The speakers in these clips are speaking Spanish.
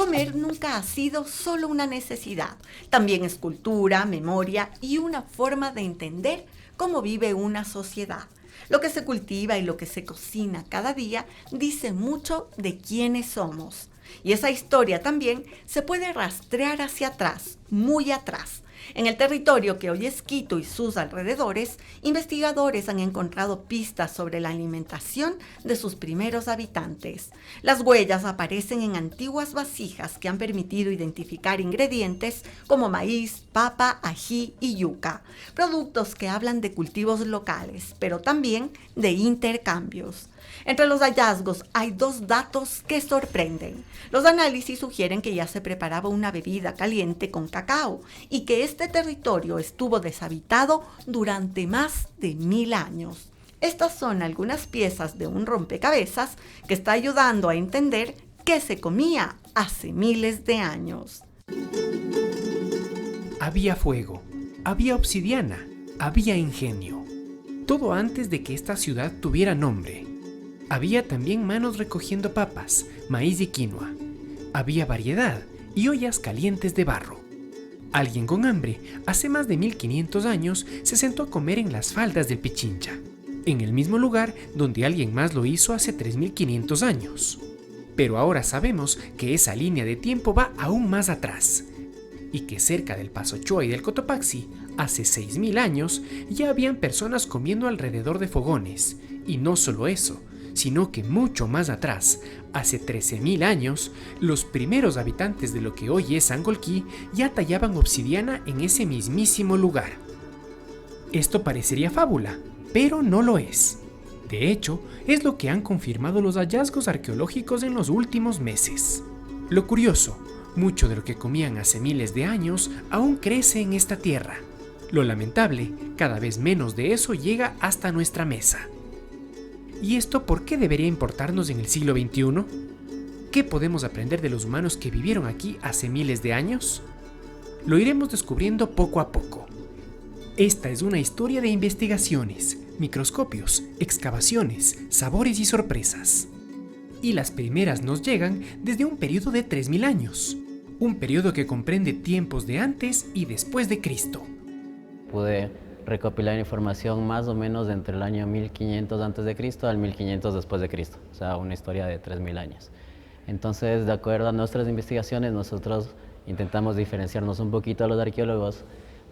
Comer nunca ha sido solo una necesidad, también es cultura, memoria y una forma de entender cómo vive una sociedad. Lo que se cultiva y lo que se cocina cada día dice mucho de quiénes somos. Y esa historia también se puede rastrear hacia atrás, muy atrás. En el territorio que hoy es Quito y sus alrededores, investigadores han encontrado pistas sobre la alimentación de sus primeros habitantes. Las huellas aparecen en antiguas vasijas que han permitido identificar ingredientes como maíz, papa, ají y yuca, productos que hablan de cultivos locales, pero también de intercambios. Entre los hallazgos hay dos datos que sorprenden. Los análisis sugieren que ya se preparaba una bebida caliente con cacao y que este territorio estuvo deshabitado durante más de 1000 años. Estas son algunas piezas de un rompecabezas que está ayudando a entender qué se comía hace miles de años. Había fuego, había obsidiana, había ingenio. Todo antes de que esta ciudad tuviera nombre. Había también manos recogiendo papas, maíz y quinoa. Había variedad y ollas calientes de barro. Alguien con hambre, hace más de 1500 años, se sentó a comer en las faldas del Pichincha, en el mismo lugar donde alguien más lo hizo hace 3500 años. Pero ahora sabemos que esa línea de tiempo va aún más atrás, y que cerca del Paso Choa y del Cotopaxi, hace 6000 años, ya habían personas comiendo alrededor de fogones, y no solo eso, sino que mucho más atrás, hace 13000 años, los primeros habitantes de lo que hoy es Sangolquí ya tallaban obsidiana en ese mismísimo lugar. Esto parecería fábula, pero no lo es. De hecho, es lo que han confirmado los hallazgos arqueológicos en los últimos meses. Lo curioso, mucho de lo que comían hace miles de años aún crece en esta tierra. Lo lamentable, cada vez menos de eso llega hasta nuestra mesa. ¿Y esto por qué debería importarnos en el siglo XXI? ¿Qué podemos aprender de los humanos que vivieron aquí hace miles de años? Lo iremos descubriendo poco a poco. Esta es una historia de investigaciones, microscopios, excavaciones, sabores y sorpresas. Y las primeras nos llegan desde un periodo de 3000 años, un periodo que comprende tiempos de antes y después de Cristo. Pude recopilar información más o menos entre el año 1500 a.C. al 1500 después de Cristo, o sea, una historia de 3000 años. Entonces, de acuerdo a nuestras investigaciones, nosotros intentamos diferenciarnos un poquito a los arqueólogos,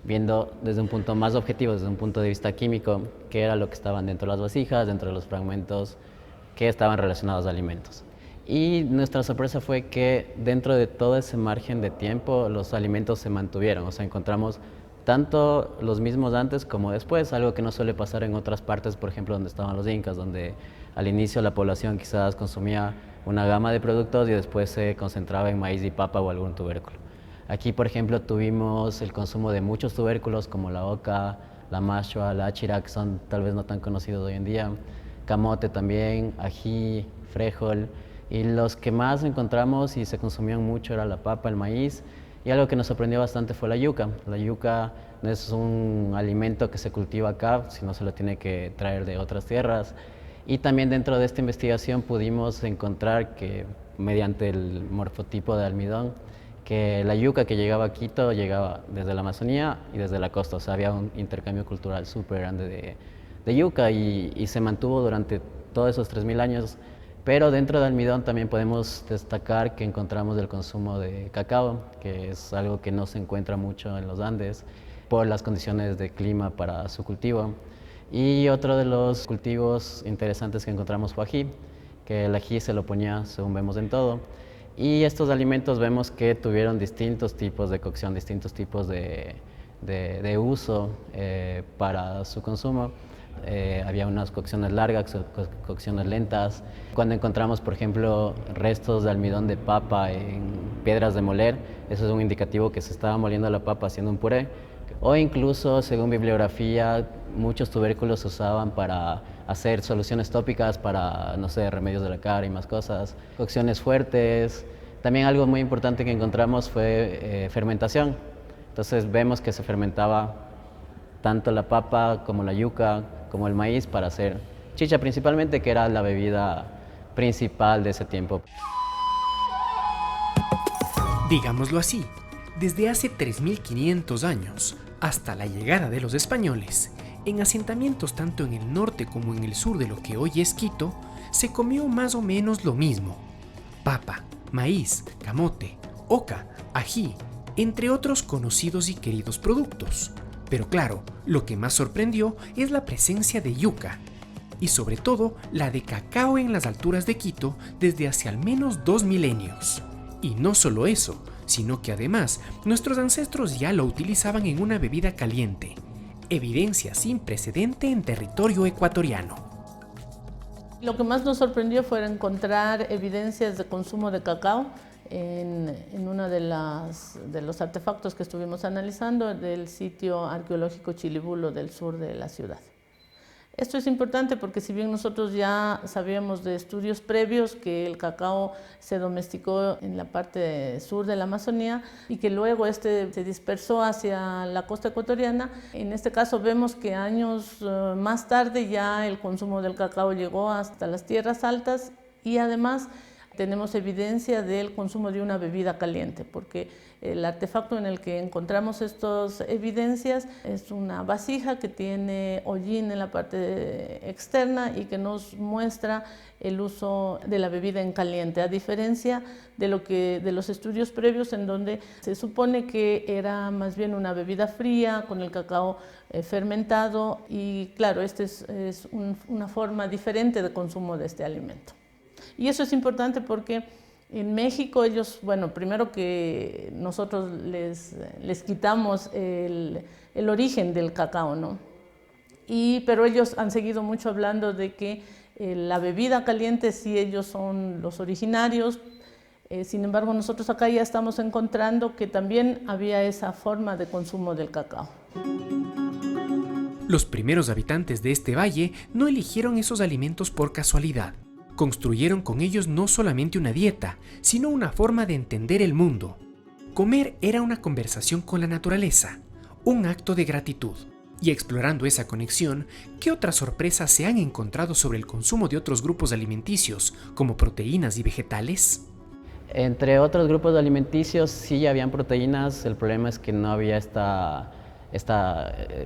viendo desde un punto más objetivo, desde un punto de vista químico, qué era lo que estaban dentro de las vasijas, dentro de los fragmentos que estaban relacionados a alimentos. Y nuestra sorpresa fue que dentro de todo ese margen de tiempo, los alimentos se mantuvieron, o sea, encontramos tanto los mismos antes como después, algo que no suele pasar en otras partes, por ejemplo, donde estaban los incas, donde al inicio la población quizás consumía una gama de productos y después se concentraba en maíz y papa o algún tubérculo. Aquí, por ejemplo, tuvimos el consumo de muchos tubérculos como la oca, la mashua, la achira, que son tal vez no tan conocidos hoy en día, camote también, ají, frijol, y los que más encontramos y se consumían mucho era la papa, el maíz. Y algo que nos sorprendió bastante fue la yuca. La yuca no es un alimento que se cultiva acá, sino se lo tiene que traer de otras tierras. Y también dentro de esta investigación pudimos encontrar que, mediante el morfotipo de almidón, que la yuca que llegaba a Quito llegaba desde la Amazonía y desde la costa. O sea, había un intercambio cultural súper grande de yuca y se mantuvo durante todos esos 3000 años. Pero dentro del almidón también podemos destacar que encontramos el consumo de cacao, que es algo que no se encuentra mucho en los Andes por las condiciones de clima para su cultivo. Y otro de los cultivos interesantes que encontramos fue ají, que el ají se lo ponía, según vemos, en todo. Y estos alimentos vemos que tuvieron distintos tipos de cocción, distintos tipos de uso para su consumo. Había unas cocciones largas, cocciones lentas. Cuando encontramos, por ejemplo, restos de almidón de papa en piedras de moler, eso es un indicativo que se estaba moliendo la papa haciendo un puré. O incluso, según bibliografía, muchos tubérculos se usaban para hacer soluciones tópicas para, no sé, remedios de la cara y más cosas. Cocciones fuertes. También algo muy importante que encontramos fue fermentación. Entonces vemos que se fermentaba tanto la papa como la yuca, como el maíz, para hacer chicha principalmente, que era la bebida principal de ese tiempo. Digámoslo así, desde hace 3.500 años hasta la llegada de los españoles, en asentamientos tanto en el norte como en el sur de lo que hoy es Quito, se comió más o menos lo mismo: papa, maíz, camote, oca, ají, entre otros conocidos y queridos productos. Pero claro, lo que más sorprendió es la presencia de yuca, y sobre todo la de cacao en las alturas de Quito desde hace al menos 2 milenios. Y no solo eso, sino que además nuestros ancestros ya lo utilizaban en una bebida caliente, evidencia sin precedente en territorio ecuatoriano. Lo que más nos sorprendió fue encontrar evidencias de consumo de cacao en uno de los artefactos que estuvimos analizando del sitio arqueológico Chilibulo del sur de la ciudad. Esto es importante porque si bien nosotros ya sabíamos de estudios previos que el cacao se domesticó en la parte sur de la Amazonía y que luego se dispersó hacia la costa ecuatoriana, en este caso vemos que años más tarde ya el consumo del cacao llegó hasta las tierras altas y además tenemos evidencia del consumo de una bebida caliente, porque el artefacto en el que encontramos estas evidencias es una vasija que tiene hollín en la parte externa y que nos muestra el uso de la bebida en caliente, a diferencia de los estudios previos en donde se supone que era más bien una bebida fría con el cacao fermentado y claro, esta es una forma diferente de consumo de este alimento. Y eso es importante porque en México ellos, bueno, primero que nosotros les quitamos el origen del cacao, ¿no? Pero ellos han seguido mucho hablando de que la bebida caliente sí ellos son los originarios, sin embargo nosotros acá ya estamos encontrando que también había esa forma de consumo del cacao. Los primeros habitantes de este valle no eligieron esos alimentos por casualidad. Construyeron con ellos no solamente una dieta, sino una forma de entender el mundo. Comer era una conversación con la naturaleza, un acto de gratitud. Y explorando esa conexión, ¿qué otras sorpresas se han encontrado sobre el consumo de otros grupos alimenticios, como proteínas y vegetales? Entre otros grupos alimenticios sí habían proteínas, el problema es que no había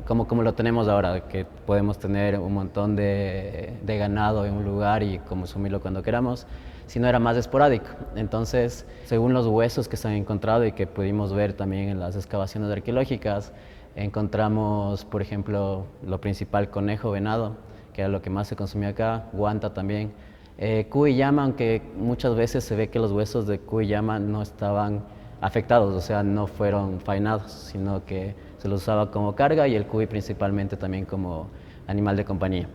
como lo tenemos ahora, que podemos tener un montón de ganado en un lugar y consumirlo cuando queramos, sino era más esporádico. Entonces, según los huesos que se han encontrado y que pudimos ver también en las excavaciones arqueológicas, encontramos, por ejemplo, lo principal, conejo, venado, que era lo que más se consumía acá, guanta también, cuy y llama, aunque muchas veces se ve que los huesos de cuy y llama no estaban afectados, o sea, no fueron faenados, sino que se los usaba como carga y el cuy principalmente también como animal de compañía.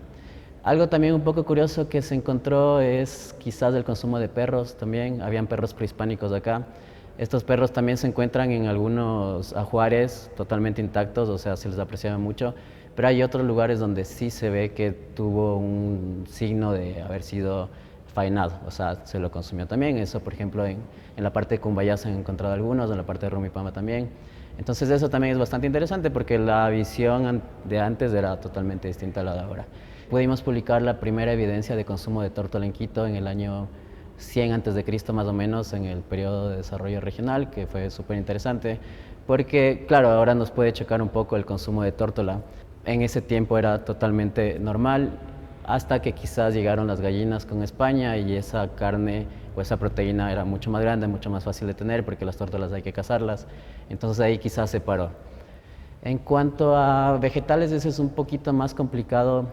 Algo también un poco curioso que se encontró es quizás el consumo de perros también, habían perros prehispánicos acá. Estos perros también se encuentran en algunos ajuares totalmente intactos, o sea, se les apreciaba mucho, pero hay otros lugares donde sí se ve que tuvo un signo de haber sido faenado, o sea, se lo consumió también. Eso, por ejemplo, en la parte de Cumbayá se han encontrado algunos, en la parte de Rumipamba también. Entonces eso también es bastante interesante porque la visión de antes era totalmente distinta a la de ahora. Pudimos publicar la primera evidencia de consumo de tórtola en Quito en el año 100 a.C. más o menos, en el periodo de desarrollo regional, que fue súper interesante, porque claro, ahora nos puede chocar un poco el consumo de tórtola. En ese tiempo era totalmente normal, hasta que quizás llegaron las gallinas con España y esa carne o esa proteína era mucho más grande, mucho más fácil de tener, porque las tórtolas hay que cazarlas, entonces ahí quizás se paró. En cuanto a vegetales, eso es un poquito más complicado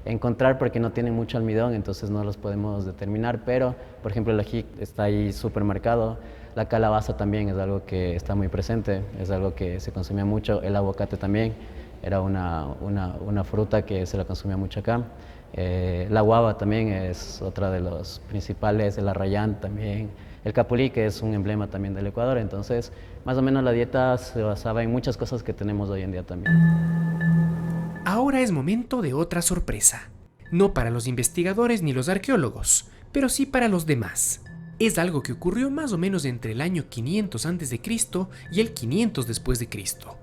encontrar porque no tienen mucho almidón, entonces no los podemos determinar, pero por ejemplo el ají está ahí súper marcado, la calabaza también es algo que está muy presente, es algo que se consumía mucho, el aguacate también, era una fruta que se la consumía mucho acá. La guava también es otra de los principales, el arrayán también, el capulí, que es un emblema también del Ecuador. Entonces, más o menos la dieta se basaba en muchas cosas que tenemos hoy en día también. Ahora es momento de otra sorpresa. No para los investigadores ni los arqueólogos, pero sí para los demás. Es algo que ocurrió más o menos entre el año 500 a.C. y el 500 después de Cristo.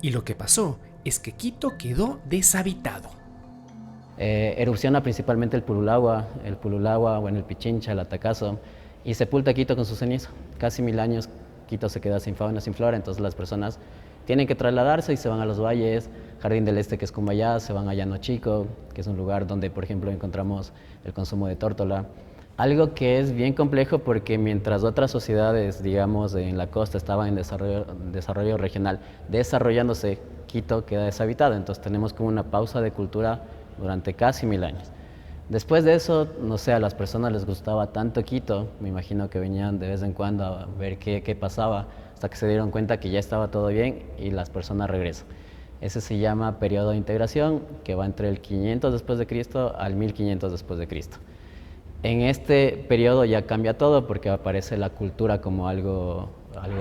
Y lo que pasó es que Quito quedó deshabitado. Erupciona principalmente el Purulagua, bueno, el Pichincha, el Atacazo, y sepulta Quito con su ceniza. Casi 1000 años Quito se queda sin fauna, sin flora, entonces las personas tienen que trasladarse y se van a los valles. Jardín del Este, que es Cumbayá, se van a Llano Chico, que es un lugar donde, por ejemplo, encontramos el consumo de tórtola. Algo que es bien complejo porque mientras otras sociedades, digamos, en la costa estaban en desarrollo regional, desarrollándose, Quito queda deshabitado, entonces tenemos como una pausa de cultura durante casi 1000 años. Después de eso, no sé, a las personas les gustaba tanto Quito, me imagino que venían de vez en cuando a ver qué pasaba, hasta que se dieron cuenta que ya estaba todo bien y las personas regresan. Ese se llama periodo de integración, que va entre el 500 después de Cristo al 1500 después de Cristo. En este periodo ya cambia todo porque aparece la cultura como algo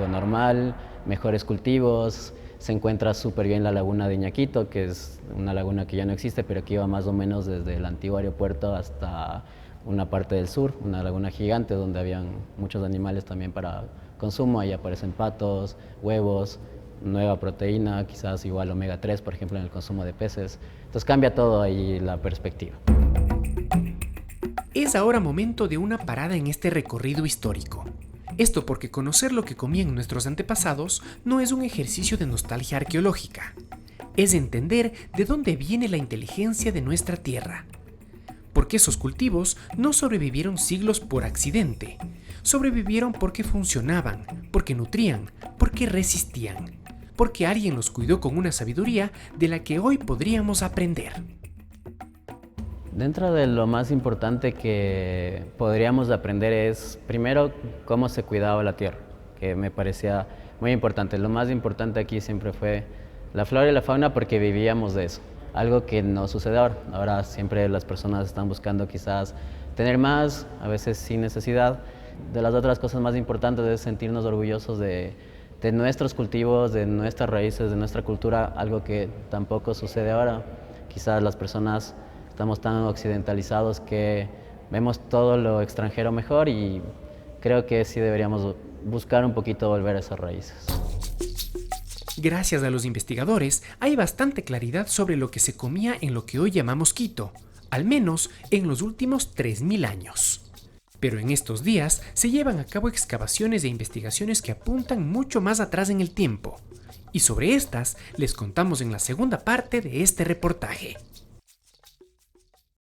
normal, mejores cultivos, se encuentra súper bien la laguna de Ñaquito, que es una laguna que ya no existe, pero que iba más o menos desde el antiguo aeropuerto hasta una parte del sur, una laguna gigante donde habían muchos animales también para consumo. Ahí aparecen patos, huevos, nueva proteína, quizás igual omega 3, por ejemplo, en el consumo de peces. Entonces cambia todo ahí la perspectiva. Es ahora momento de una parada en este recorrido histórico. Esto porque conocer lo que comían nuestros antepasados no es un ejercicio de nostalgia arqueológica. Es entender de dónde viene la inteligencia de nuestra tierra. Porque esos cultivos no sobrevivieron siglos por accidente. Sobrevivieron porque funcionaban, porque nutrían, porque resistían. Porque alguien los cuidó con una sabiduría de la que hoy podríamos aprender. Dentro de lo más importante que podríamos aprender es, primero, cómo se cuidaba la tierra, que me parecía muy importante. Lo más importante aquí siempre fue la flora y la fauna porque vivíamos de eso, algo que no sucede ahora. Ahora siempre las personas están buscando quizás tener más, a veces sin necesidad. De las otras cosas más importantes es sentirnos orgullosos de nuestros cultivos, de nuestras raíces, de nuestra cultura, algo que tampoco sucede ahora. Quizás las personas estamos tan occidentalizados que vemos todo lo extranjero mejor y creo que sí deberíamos buscar un poquito volver a esas raíces. Gracias a los investigadores, hay bastante claridad sobre lo que se comía en lo que hoy llamamos Quito, al menos en los últimos 3000 años. Pero en estos días se llevan a cabo excavaciones e investigaciones que apuntan mucho más atrás en el tiempo. Y sobre estas les contamos en la segunda parte de este reportaje.